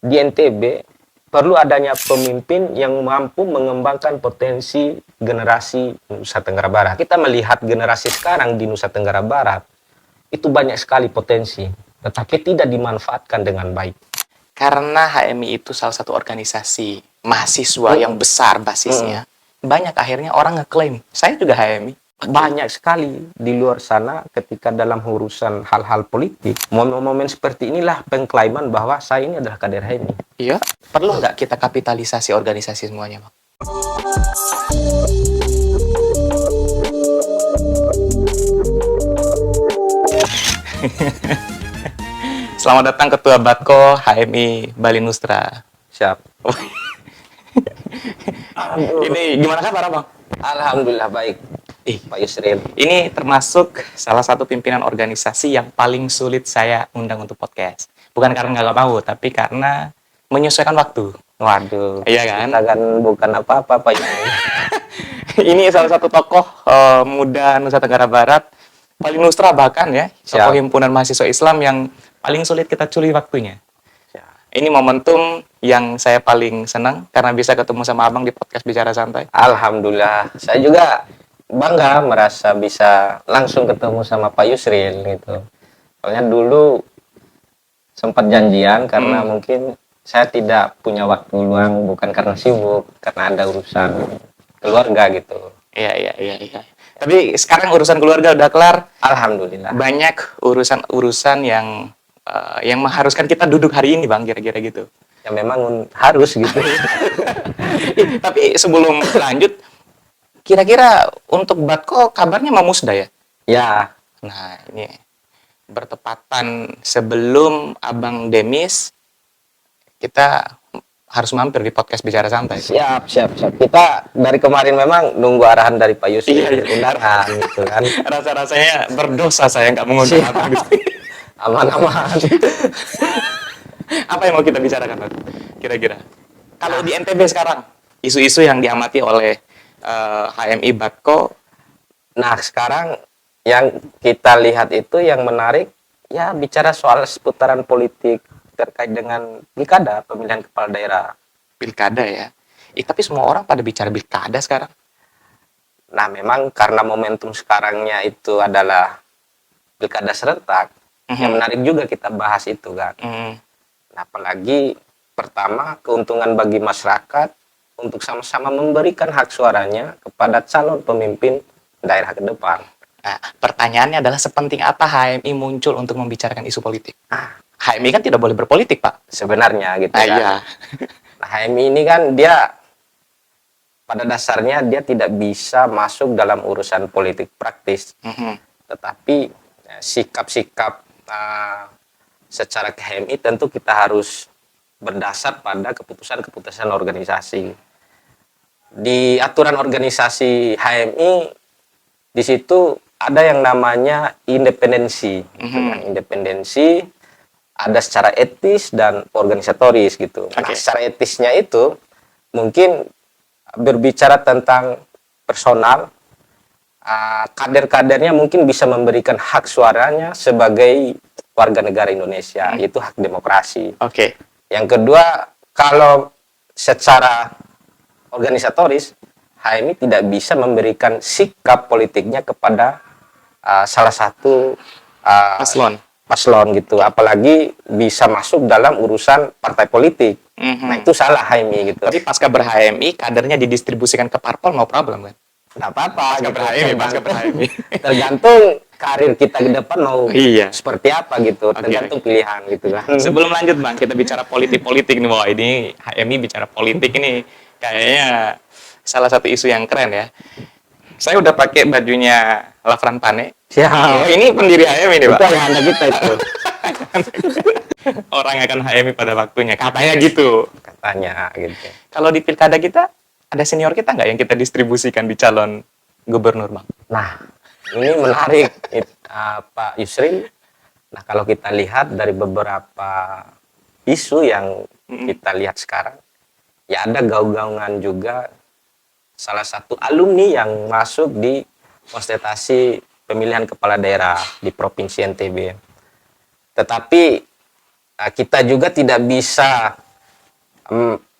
di NTB perlu adanya pemimpin yang mampu mengembangkan potensi generasi Nusa Tenggara Barat. Kita melihat generasi sekarang di Nusa Tenggara Barat itu banyak sekali potensi, tetapi tidak dimanfaatkan dengan baik. Karena HMI itu salah satu organisasi mahasiswa yang besar basisnya, banyak akhirnya orang ngeklaim, saya juga HMI. Banyak sekali di luar sana ketika dalam urusan hal-hal politik, momen-momen seperti inilah pengklaiman bahwa saya ini adalah kader HMI. Iya, perlu nggak kita kapitalisasi organisasi semuanya, Bang? Selamat datang Ketua Batko HMI Bali Nustra. Siap. Ini gimana kabar, Bang? Alhamdulillah baik. Pak Yusril. Ini termasuk salah satu pimpinan organisasi yang paling sulit saya undang untuk podcast. Bukan karena nggak mau, tapi karena menyesuaikan waktu. Waduh. Iya kan? Kita kan bukan apa-apa Pak Yusril. Ini salah satu tokoh muda Nusa Tenggara Barat, paling Nustra bahkan ya, tokoh himpunan mahasiswa Islam yang paling sulit kita curi waktunya. Ini momentum yang saya paling senang karena bisa ketemu sama Abang di podcast Bicara Santai. Alhamdulillah. Saya juga bangga merasa bisa langsung ketemu sama Pak Yusril gitu. Soalnya dulu sempat janjian karena mungkin saya tidak punya waktu luang, bukan karena sibuk, karena ada urusan keluarga gitu. Iya. Tapi sekarang urusan keluarga udah kelar. Alhamdulillah. Banyak urusan-urusan yang mengharuskan kita duduk hari ini, Bang, kira-kira gitu. Ya memang harus gitu. Tapi sebelum lanjut, kira-kira untuk Batko kabarnya mau musda ya? Ya. Nah, ini bertepatan sebelum Abang Demis, kita harus mampir di podcast Bicara Santai. Siap. Kita dari kemarin memang nunggu arahan dari Pak Yusril, undangan gitu kan. Rasa-rasanya berdosa saya nggak mengundang Abang di sini. Aman-aman. Apa yang mau kita bicarakan, Bang? Kira-kira. Kalau di NTB sekarang, isu-isu yang diamati oleh HMI Batko. Nah, sekarang yang kita lihat itu yang menarik, ya bicara soal seputaran politik terkait dengan pilkada, pemilihan kepala daerah. Pilkada ya. Tapi semua orang pada bicara pilkada sekarang. Nah, memang karena momentum sekarangnya itu adalah pilkada serentak, yang menarik juga kita bahas itu kan. Nah, apalagi pertama keuntungan bagi masyarakat untuk sama-sama memberikan hak suaranya kepada calon pemimpin daerah ke depan. Nah, pertanyaannya adalah sepenting apa HMI muncul untuk membicarakan isu politik? HMI kan tidak boleh berpolitik, Pak. Sebenarnya gitu kan. Iya. Nah, HMI ini kan dia pada dasarnya dia tidak bisa masuk dalam urusan politik praktis. Tetapi sikap-sikap secara HMI tentu kita harus berdasar pada keputusan-keputusan organisasi. Di aturan organisasi HMI di situ ada yang namanya independensi. Independensi ada secara etis dan organisatoris gitu. Nah, secara etisnya itu mungkin berbicara tentang personal, kader-kadernya mungkin bisa memberikan hak suaranya sebagai warga negara Indonesia, itu hak demokrasi. Yang kedua, kalau secara organisatoris, HMI tidak bisa memberikan sikap politiknya kepada salah satu paslon gitu, apalagi bisa masuk dalam urusan partai politik. Nah, itu salah HMI gitu. Tapi pasca ber-HMI, kadernya didistribusikan ke parpol, no problem kan? Nggak apa-apa. Pasca ber-HMI. Tergantung karir kita ke depan mau seperti apa gitu, tergantung pilihan gitu kan. Sebelum lanjut, Bang, kita bicara politik nih. Wah, ini HMI bicara politik ini kayaknya salah satu isu yang keren ya. Saya udah pakai bajunya Lafran Pane. Siap. Ini pendiri HMI nih, Pak. Itu ayahanda kita itu. Orang akan HMI pada waktunya, katanya gitu. Katanya gitu. Kalau di pilkada kita, ada senior kita nggak yang kita distribusikan di calon gubernur, Bang? Nah, ini menarik, Pak Yusril. Nah, kalau kita lihat dari beberapa isu yang kita lihat sekarang, ya ada gaung-gaungan juga salah satu alumni yang masuk di konsultasi pemilihan kepala daerah di Provinsi NTB. Tetapi kita juga tidak bisa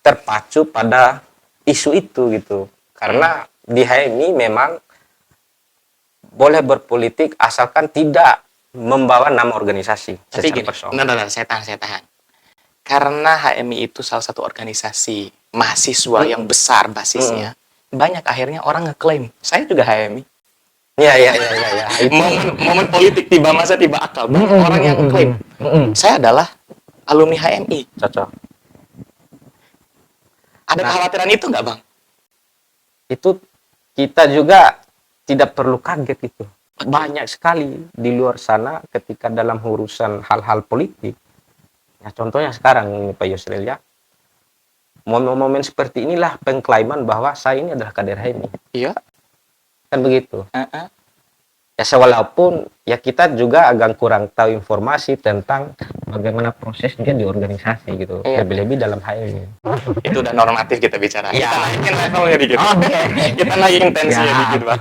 terpacu pada isu itu gitu. Karena di HMI memang boleh berpolitik asalkan tidak membawa nama organisasi. Tapi gini, saya tahan. Karena HMI itu salah satu organisasi mahasiswa yang besar basisnya, banyak akhirnya orang ngeklaim, saya juga HMI. Ya. Momen politik tiba masa tiba akal. Banyak orang yang ngeklaim, saya adalah alumni HMI. Cocok. Ada kekhawatiran itu nggak, Bang? Itu kita juga tidak perlu kaget itu. Banyak sekali di luar sana ketika dalam urusan hal-hal politik. Ya contohnya sekarang ini Pak Yusril ya. Momen-momen seperti inilah pengklaiman bahwa saya ini adalah kader HMI. Iya. Kan begitu. Ya walaupun ya kita juga agak kurang tahu informasi tentang bagaimana prosesnya di organisasi gitu. Lebih-lebih dalam HMI. Itu udah normatif kita bicara. Ya. Kita naikin levelnya dikit. Kita naikin tensinya dikit, Bang.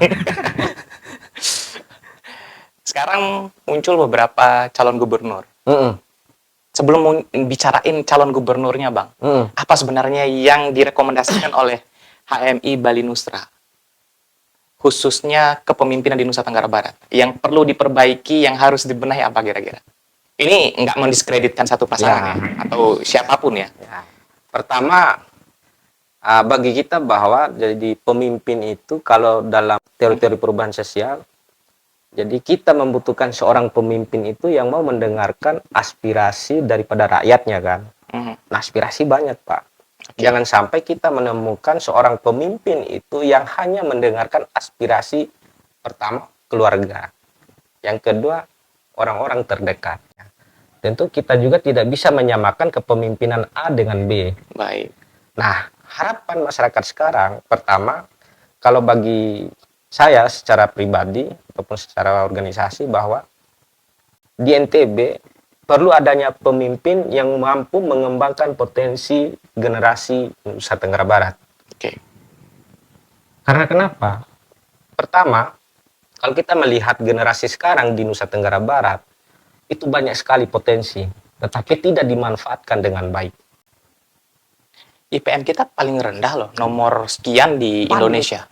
Sekarang muncul beberapa calon gubernur. Sebelum bicarain calon gubernurnya, Bang, apa sebenarnya yang direkomendasikan oleh HMI Bali Nusra, khususnya kepemimpinan di Nusa Tenggara Barat, yang perlu diperbaiki, yang harus dibenahi apa kira-kira? Ini nggak mendiskreditkan satu pasangan ya, atau siapapun ya. Pertama, bagi kita bahwa jadi pemimpin itu kalau dalam teori-teori perubahan sosial, jadi kita membutuhkan seorang pemimpin itu yang mau mendengarkan aspirasi daripada rakyatnya kan. Nah, aspirasi banyak Pak. Jangan sampai kita menemukan seorang pemimpin itu yang hanya mendengarkan aspirasi pertama keluarga. Yang kedua orang-orang terdekat. Tentu kita juga tidak bisa menyamakan kepemimpinan A dengan B. Baik. Nah, harapan masyarakat sekarang pertama kalau bagi saya secara pribadi ataupun secara organisasi bahwa di NTB perlu adanya pemimpin yang mampu mengembangkan potensi generasi Nusa Tenggara Barat. Karena kenapa? Pertama, kalau kita melihat generasi sekarang di Nusa Tenggara Barat, itu banyak sekali potensi, tetapi tidak dimanfaatkan dengan baik. IPM kita paling rendah loh, nomor sekian di Indonesia.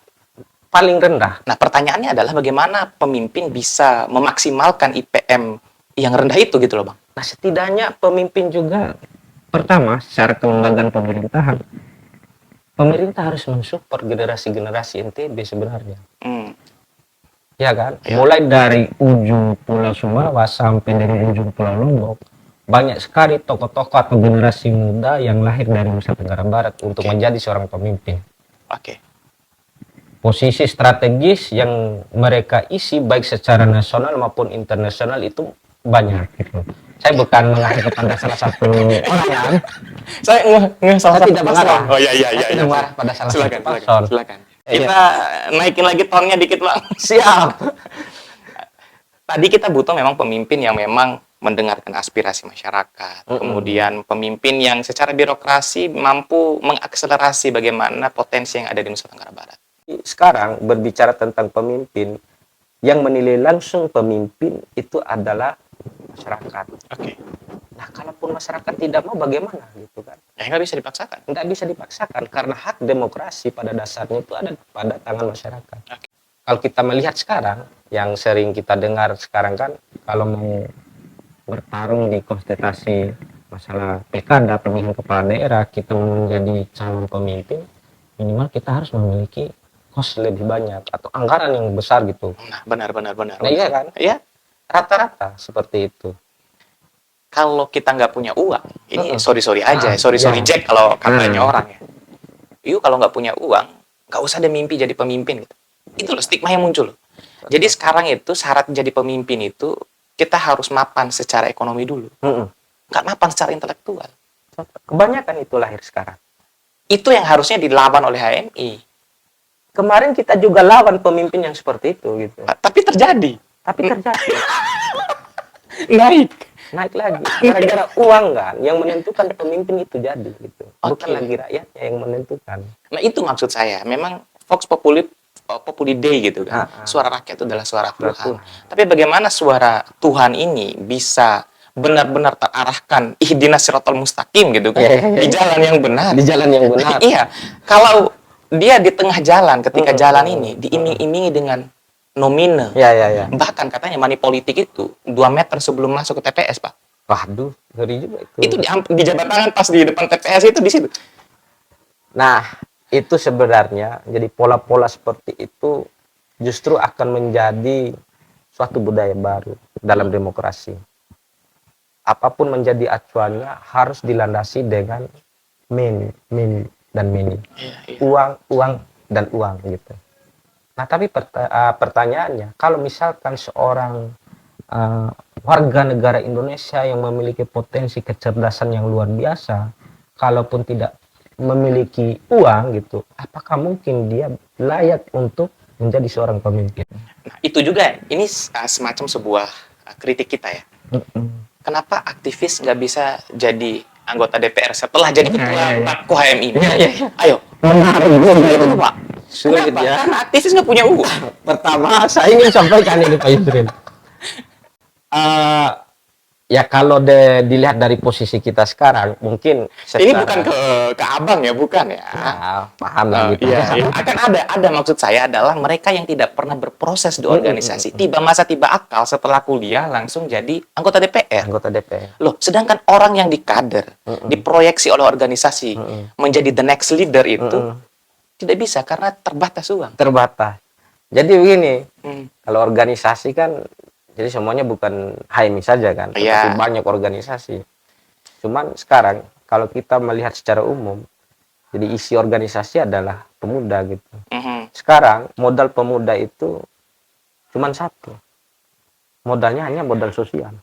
Paling rendah. Nah, pertanyaannya adalah bagaimana pemimpin bisa memaksimalkan IPM yang rendah itu gitu loh, Bang. Nah, setidaknya pemimpin juga pertama secara kelembagaan pemerintahan. Pemerintah harus mensupport generasi-generasi NTB sebenarnya. Ya kan? Ya. Mulai dari ujung Pulau Sumbawa sampai dari ujung Pulau Lombok, banyak sekali tokoh-tokoh atau generasi muda yang lahir dari Nusa Tenggara Barat untuk menjadi seorang pemimpin. Posisi strategis yang mereka isi baik secara nasional maupun internasional itu banyak gitu. Saya bukan mengarah kepada salah satu orang. Saya salah satu tidak mengarah. Oh iya. Tidak mengarah pada salah satu paslon. Silakan. Kita naikin lagi tonnya dikit, Bang. Siap. Tadi kita butuh memang pemimpin yang memang mendengarkan aspirasi masyarakat. Kemudian pemimpin yang secara birokrasi mampu mengakselerasi bagaimana potensi yang ada di Nusa Tenggara Barat. Sekarang berbicara tentang pemimpin, yang menilai langsung pemimpin itu adalah masyarakat. Nah, kalaupun masyarakat tidak mau bagaimana gitu kan? Ya nggak bisa dipaksakan. Nggak bisa dipaksakan karena hak demokrasi pada dasarnya itu ada pada tangan masyarakat. Kalau kita melihat sekarang, yang sering kita dengar sekarang kan, kalau mau bertarung di kontestasi masalah pilkada pemilihan kepala daerah, kita menjadi calon pemimpin, minimal kita harus memiliki kos lebih banyak atau anggaran yang besar gitu. Nah, benar. Nah, iya kan? Iya. Rata-rata seperti itu. Kalau kita nggak punya uang, ini sorry aja, sorry Jack kalau katanya orang ya. Yuk kalau nggak punya uang, nggak usah ada mimpi jadi pemimpin gitu. Itu loh stigma yang muncul. Jadi sekarang itu syarat jadi pemimpin itu kita harus mapan secara ekonomi dulu. Nggak mapan secara intelektual. Kebanyakan itu lahir sekarang. Itu yang harusnya dilawan oleh HMI. Kemarin kita juga lawan pemimpin yang seperti itu gitu. Tapi terjadi. Naik lagi. Gara-gara uang kan yang menentukan pemimpin itu jadi gitu. Bukan lagi rakyatnya yang menentukan. Nah, itu maksud saya. Memang Vox Populi Day gitu kan. Suara rakyat itu adalah suara Tuhan. Tapi bagaimana suara Tuhan ini bisa benar-benar terarahkan ihdinas siratal mustaqim gitu kan, di jalan yang benar. Di jalan yang benar. Iya, kalau dia di tengah jalan, ketika jalan ini diiming-imingi dengan nominal, bahkan katanya money politik itu 2 meter sebelum masuk ke TPS, Pak. Waduh, ngeri juga itu. Itu di jabat tangan pas di depan TPS itu di situ. Nah, itu sebenarnya jadi pola-pola seperti itu justru akan menjadi suatu budaya baru dalam demokrasi. Apapun menjadi acuannya harus dilandasi dengan money dan money. Uang dan uang gitu. Nah, tapi pertanyaannya, kalau misalkan seorang warga negara Indonesia yang memiliki potensi kecerdasan yang luar biasa, kalaupun tidak memiliki uang gitu, apakah mungkin dia layak untuk menjadi seorang pemimpin? Nah, itu juga ini semacam sebuah kritik kita ya. Kenapa aktivis nggak bisa jadi anggota DPR setelah jadi ketua Papko HMI ini? Ayo. Menarik Pak. Sulit ya. Karena aktivis nggak punya uang. Pertama, saya ingin sampaikan ini Pak Yusril. Ya kalau dilihat dari posisi kita sekarang, mungkin ini bukan ke abang ya, bukan ya? Paham lah gitu. Iya. Akan ada maksud saya adalah mereka yang tidak pernah berproses di organisasi, tiba akal setelah kuliah langsung jadi anggota DPR. Anggota DPR. Loh, sedangkan orang yang dikader, diproyeksi oleh organisasi menjadi the next leader itu tidak bisa karena terbatas uang. Terbatas. Jadi begini, kalau organisasi kan jadi semuanya bukan HMI saja kan, tetapi banyak organisasi. Cuman sekarang kalau kita melihat secara umum, jadi isi organisasi adalah pemuda gitu. Sekarang modal pemuda itu cuman satu, modalnya hanya modal sosial.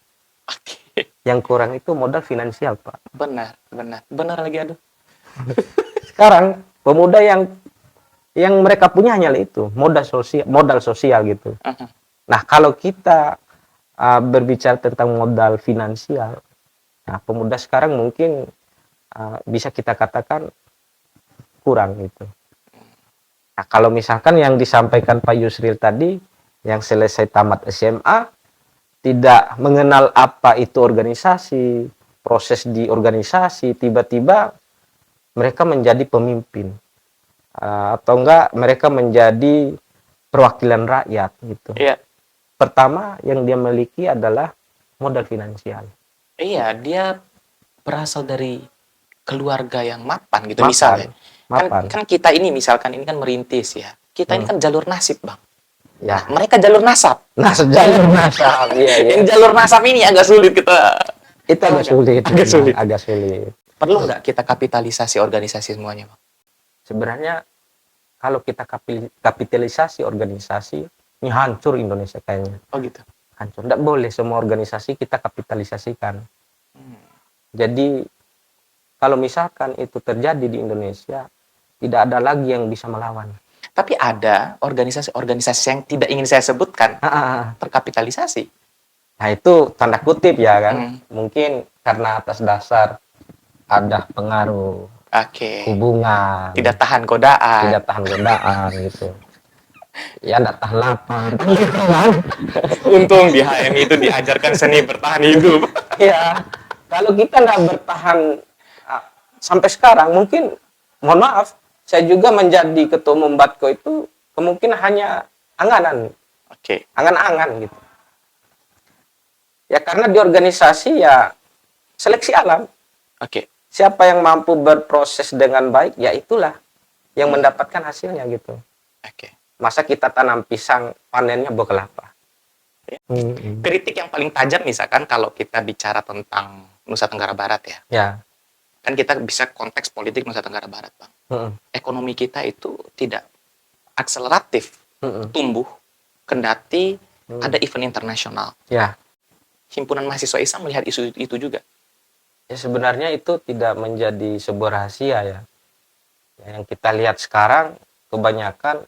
Yang kurang itu modal finansial, Pak. Benar lagi aduh. Sekarang pemuda yang mereka punya hanyalah itu modal sosial gitu. Nah, kalau kita berbicara tentang modal finansial, nah pemuda sekarang mungkin bisa kita katakan kurang gitu. Nah, kalau misalkan yang disampaikan Pak Yusril tadi, yang selesai tamat SMA, tidak mengenal apa itu organisasi, proses di organisasi, tiba-tiba mereka menjadi pemimpin, atau enggak mereka menjadi perwakilan rakyat gitu. Pertama yang dia miliki adalah modal finansial. Iya, dia berasal dari keluarga yang mapan gitu misalnya. Kan kita ini misalkan ini kan merintis ya. Kita ini kan jalur nasib, Bang. Ya, mereka jalur nasab. Jalur nasab. Iya. Yang jalur nasab ini agak sulit kita. Itu agak sulit. Perlu nggak kita kapitalisasi organisasi semuanya, Bang? Sebenarnya kalau kita kapitalisasi organisasi, ini hancur Indonesia kayaknya. Oh gitu. Hancur. Tidak boleh semua organisasi kita kapitalisasikan. Jadi kalau misalkan itu terjadi di Indonesia, tidak ada lagi yang bisa melawan. Tapi ada organisasi-organisasi yang tidak ingin saya sebutkan terkapitalisasi. Nah itu tanda kutip ya kan. Mungkin karena atas dasar ada pengaruh, hubungan, tidak tahan godaan gitu. Ya tidak tahan lapar. Untung di HMI itu diajarkan seni bertahan hidup. Ya, kalau kita nggak bertahan sampai sekarang, mungkin mohon maaf, saya juga menjadi ketua umum Batko itu kemungkinan hanya anganan. Angan-angan gitu. Ya karena di organisasi ya seleksi alam. Siapa yang mampu berproses dengan baik, ya itulah yang mendapatkan hasilnya gitu. Masa kita tanam pisang, panennya buah kelapa. Kritik yang paling tajam misalkan kalau kita bicara tentang Nusa Tenggara Barat ya. Kan kita bisa konteks politik Nusa Tenggara Barat, Bang. Ekonomi kita itu tidak akseleratif tumbuh, kendati ada event internasional. Himpunan Mahasiswa Islam melihat isu itu juga. Ya sebenarnya itu tidak menjadi sebuah rahasia ya. Yang kita lihat sekarang kebanyakan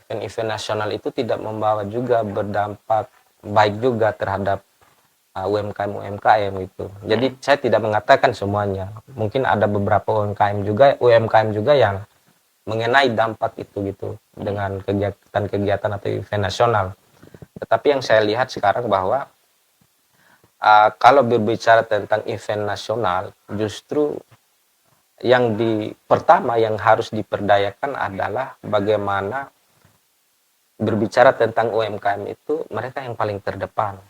event-event nasional itu tidak membawa juga berdampak baik juga terhadap UMKM gitu. Jadi saya tidak mengatakan semuanya. Mungkin ada beberapa UMKM juga yang mengenai dampak itu gitu dengan kegiatan-kegiatan atau event nasional. Tetapi yang saya lihat sekarang bahwa kalau berbicara tentang event nasional, justru yang pertama yang harus diperdayakan adalah bagaimana berbicara tentang UMKM itu mereka yang paling terdepan.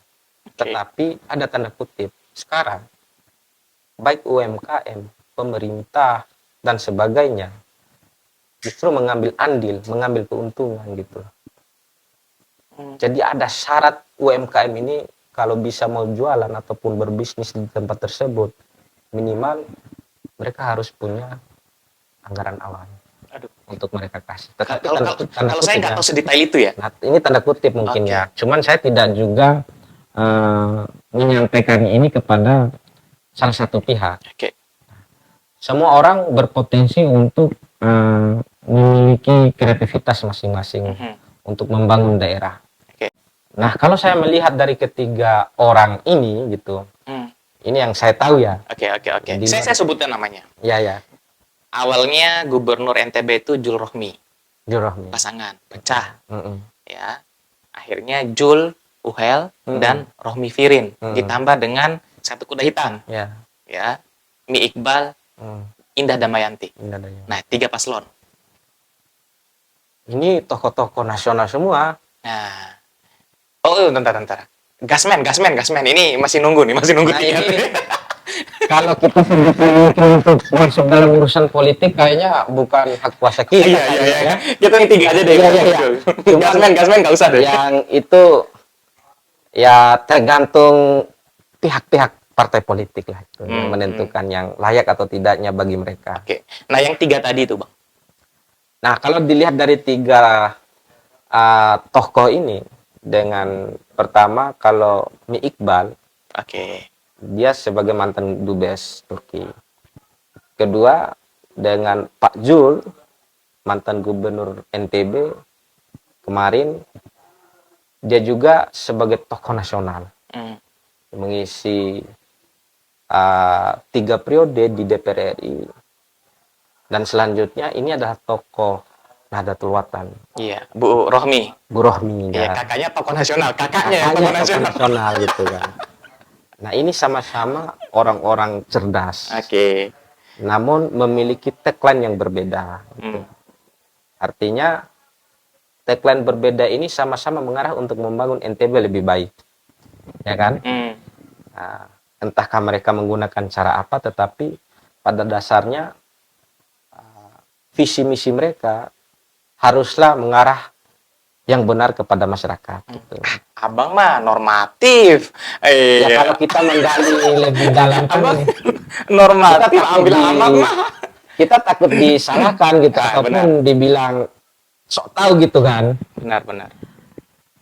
Tetapi ada tanda kutip, sekarang baik UMKM, pemerintah dan sebagainya justru mengambil andil, mengambil keuntungan gitu. Jadi ada syarat UMKM ini kalau bisa mau jualan ataupun berbisnis di tempat tersebut, minimal mereka harus punya anggaran awal. Aduh. Untuk mereka kasih. Tetapi kalau saya nggak tahu sedetail itu ya. Nah, ini tanda kutip mungkin ya. Cuman saya tidak juga menyampaikan ini kepada salah satu pihak. Semua orang berpotensi untuk memiliki kreativitas masing-masing untuk membangun daerah. Nah, kalau saya melihat dari ketiga orang ini gitu, ini yang saya tahu ya. Oke. Saya sebutkan namanya. Ya. Awalnya Gubernur NTB itu Jul Rohmi. Pasangan pecah. Ya. Akhirnya Jul Uhel dan Rohmi Firin ditambah dengan satu kuda hitam. Ya. Mi Iqbal, Indah Damayanti. Nah, 3 paslon. Ini tokoh-tokoh nasional semua. Nah. Oh, bentar. Gasmen. Ini masih nunggu Nah, tiga. Kalau kita untuk masuk dalam urusan politik kayaknya bukan hak kuasa kita. Iya. Kita yang 3 aja deh. Gasmen nggak usah deh. Yang itu ya tergantung pihak-pihak partai politik lah itu yang menentukan yang layak atau tidaknya bagi mereka. Oke. Nah, yang 3 tadi itu, Bang. Nah, kalau dilihat dari 3 tokoh ini, dengan pertama kalau Mi Iqbal, dia sebagai mantan dubes Turki. Kedua dengan Pak Jul, mantan gubernur NTB kemarin, dia juga sebagai tokoh nasional, mengisi 3 periode di DPR RI, dan selanjutnya ini adalah tokoh Nahdlatul Watan. Iya, Bu Rohmi. Ya. Kakaknya tokoh nasional, kakaknya tokoh nasional gitu kan. Nah, ini sama-sama orang-orang cerdas. Namun memiliki tagline yang berbeda. Gitu. Artinya tagline berbeda ini sama-sama mengarah untuk membangun NTB lebih baik, ya kan? Nah, entahkah mereka menggunakan cara apa, tetapi pada dasarnya visi misi mereka haruslah mengarah yang benar kepada masyarakat. Gitu. Abang mah normatif. Ya kalau kita menggali lebih dalam kan normatif, ambil abang mah. Kita takut disalahkan gitu, ataupun dibilang sok tahu gitu kan. Benar.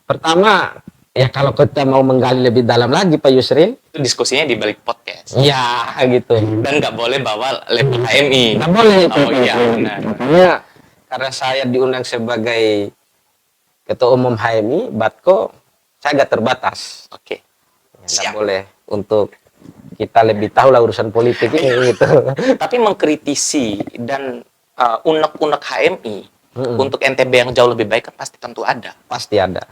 Pertama, ya kalau kita mau menggali lebih dalam lagi Pak Yusril, itu diskusinya di balik podcast. Ya gitu. Dan nggak boleh bawa label HMI. Nggak boleh. Oh iya, benar. Makanya karena saya diundang sebagai Ketua Umum HMI, Batko, saya agak terbatas. Nggak boleh untuk kita lebih tahu lah urusan politik ini gitu. Tapi mengkritisi dan unek-unek HMI untuk NTB yang jauh lebih baik kan pasti tentu ada. Pasti ada.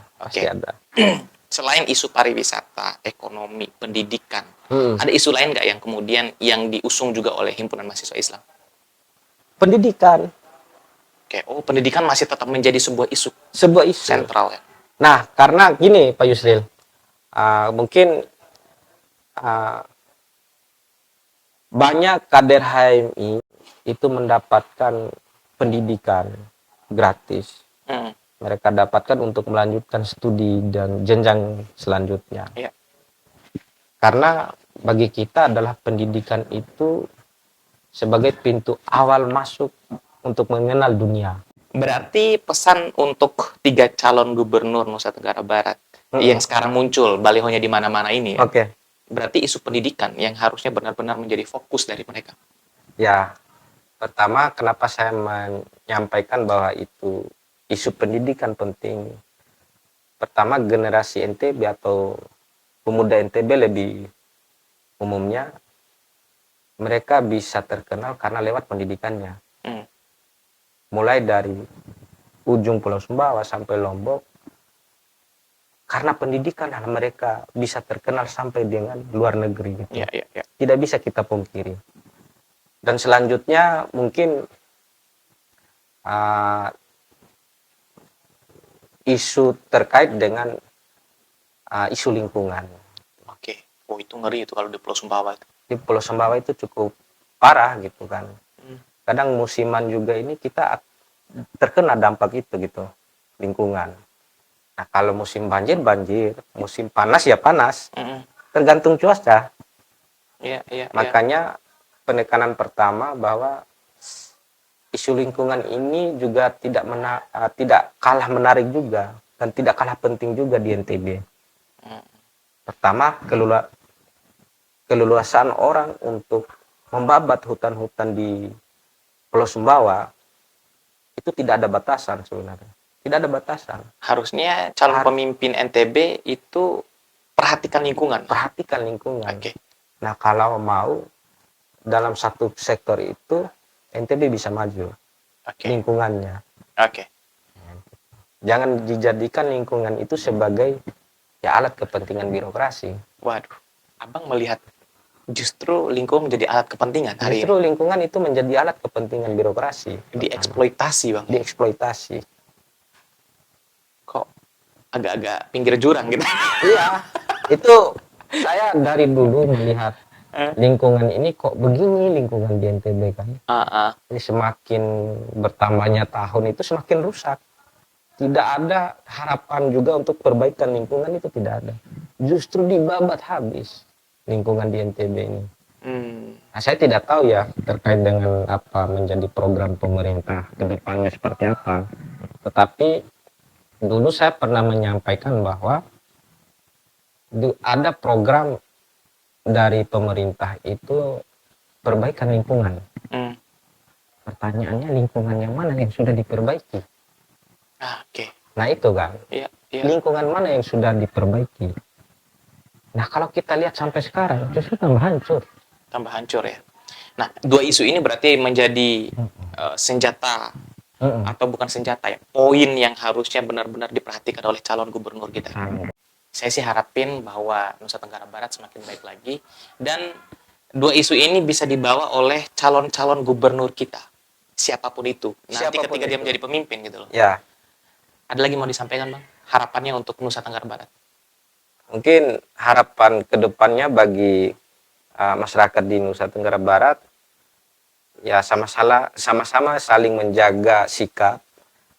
Selain isu pariwisata, ekonomi, pendidikan, ada isu lain nggak yang kemudian yang diusung juga oleh Himpunan Mahasiswa Islam? Pendidikan. Pendidikan masih tetap menjadi sebuah isu sentral ya. Nah, karena gini Pak Yusril, mungkin banyak kader HMI itu mendapatkan pendidikan gratis. Mereka dapatkan untuk melanjutkan studi dan jenjang selanjutnya. Karena bagi kita adalah pendidikan itu sebagai pintu awal masuk untuk mengenal dunia. Berarti pesan untuk 3 calon gubernur Nusa Tenggara Barat yang sekarang muncul balihonya di mana-mana ini. Berarti isu pendidikan yang harusnya benar-benar menjadi fokus dari mereka. Ya, pertama kenapa saya menyampaikan bahwa itu isu pendidikan penting. Pertama, generasi NTB atau pemuda NTB lebih umumnya mereka bisa terkenal karena lewat pendidikannya. Mulai dari ujung Pulau Sumbawa sampai Lombok, karena pendidikan mereka bisa terkenal sampai dengan luar negeri gitu. Ya. Tidak bisa kita pungkiri. Dan selanjutnya mungkin isu terkait dengan isu lingkungan. Oke. Oh, itu ngeri itu kalau di Pulau Sumbawa itu. Di Pulau Sumbawa itu cukup parah gitu kan. Kadang musiman juga ini kita terkena dampak itu gitu, lingkungan. Nah, kalau musim banjir, musim panas ya panas. Tergantung cuaca. Makanya penekanan pertama bahwa isu lingkungan ini juga tidak kalah menarik juga dan tidak kalah penting juga di NTB. Pertama, keleluasaan orang untuk membabat hutan-hutan di Pulau Sumbawa itu tidak ada batasan sebenarnya. Tidak ada batasan. Harusnya calon pemimpin NTB itu perhatikan lingkungan. Perhatikan lingkungan. Oke. Nah, kalau mau dalam satu sektor itu NTB bisa maju. Lingkungannya. Oke. Jangan dijadikan lingkungan itu sebagai ya alat kepentingan birokrasi. Waduh. Abang melihat justru lingkungan menjadi alat kepentingan hari Justru lingkungan itu menjadi alat kepentingan birokrasi. Dieksploitasi, Bang. Dieksploitasi. Kok agak-agak pinggir jurang gitu. Iya. Itu saya dari dulu melihat lingkungan ini kok begini lingkungan di NTB kan. Ini semakin bertambahnya tahun itu semakin rusak. Tidak ada harapan juga untuk perbaikan lingkungan, itu tidak ada. Justru dibabat habis lingkungan di NTB ini. Nah, saya tidak tahu ya terkait dengan apa menjadi program pemerintah ke depannya seperti apa. Tetapi dulu saya pernah menyampaikan bahwa ada program dari pemerintah itu perbaikan lingkungan. Pertanyaannya lingkungan yang mana yang sudah diperbaiki? Nah itu kan, lingkungan mana yang sudah diperbaiki? Nah kalau kita lihat sampai sekarang justru tambah hancur. Tambah hancur ya. Nah, dua isu ini berarti menjadi senjata atau bukan senjata ya, poin yang harusnya benar-benar diperhatikan oleh calon gubernur kita. Saya sih harapin bahwa Nusa Tenggara Barat semakin baik lagi dan dua isu ini bisa dibawa oleh calon-calon gubernur kita, siapapun itu. Nanti ketika dia menjadi pemimpin gitu loh. Ya. Ada lagi mau disampaikan, Bang? Harapannya untuk Nusa Tenggara Barat? Mungkin harapan kedepannya bagi masyarakat di Nusa Tenggara Barat ya sama-sama saling menjaga sikap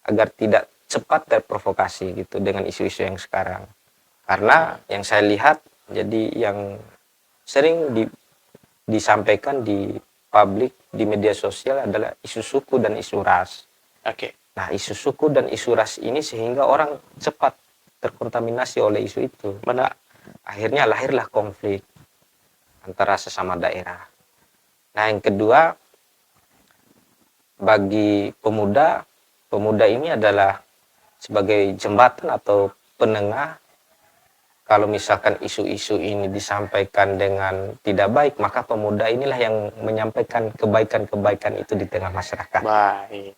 agar tidak cepat terprovokasi gitu dengan isu-isu yang sekarang. Karena yang saya lihat jadi yang sering disampaikan di publik di media sosial adalah isu suku dan isu ras. Nah, isu suku dan isu ras ini sehingga orang cepat terkontaminasi oleh isu itu. Akhirnya lahirlah konflik antara sesama daerah. Nah, yang kedua, bagi pemuda ini adalah sebagai jembatan atau penengah. Kalau misalkan isu-isu ini disampaikan dengan tidak baik, maka pemuda inilah yang menyampaikan kebaikan-kebaikan itu di tengah masyarakat. Baik.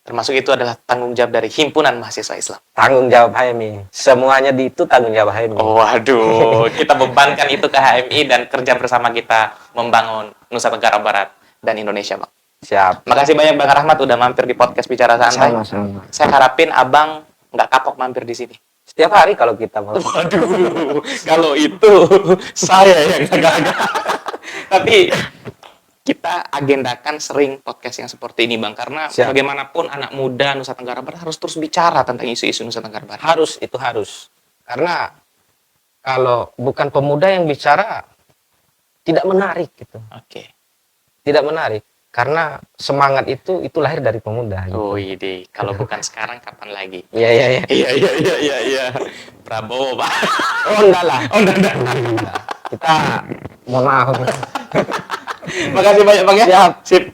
Termasuk itu adalah tanggung jawab dari Himpunan Mahasiswa Islam. Tanggung jawab HMI. Semuanya itu tanggung jawab HMI. Oh, waduh. Kita bebankan itu ke HMI dan kerja bersama kita membangun Nusa Tenggara Barat dan Indonesia, Bang. Siap. Makasih banyak Bang Rahmat udah mampir di podcast Bicara Santai. Sama-sama. Saya harapin Abang nggak kapok mampir di sini. Setiap hari kalau kita mau. Waduh. Kalau itu saya yang agak-agak. Tapi kita agendakan sering podcast yang seperti ini, Bang, karena bagaimanapun anak muda Nusa Tenggara Barat harus terus bicara tentang isu-isu Nusa Tenggara Barat. Harus. Karena kalau bukan pemuda yang bicara tidak menarik gitu. Tidak menarik karena semangat itu lahir dari pemuda gitu. Oh, iya. Kalau bukan sekarang kapan lagi? Iya. Iya. Prabowo, Pak. Oh, enggak lah. Enggak. Kita mohon maaf. Makasih banyak, Bang ya. Siap. Sip.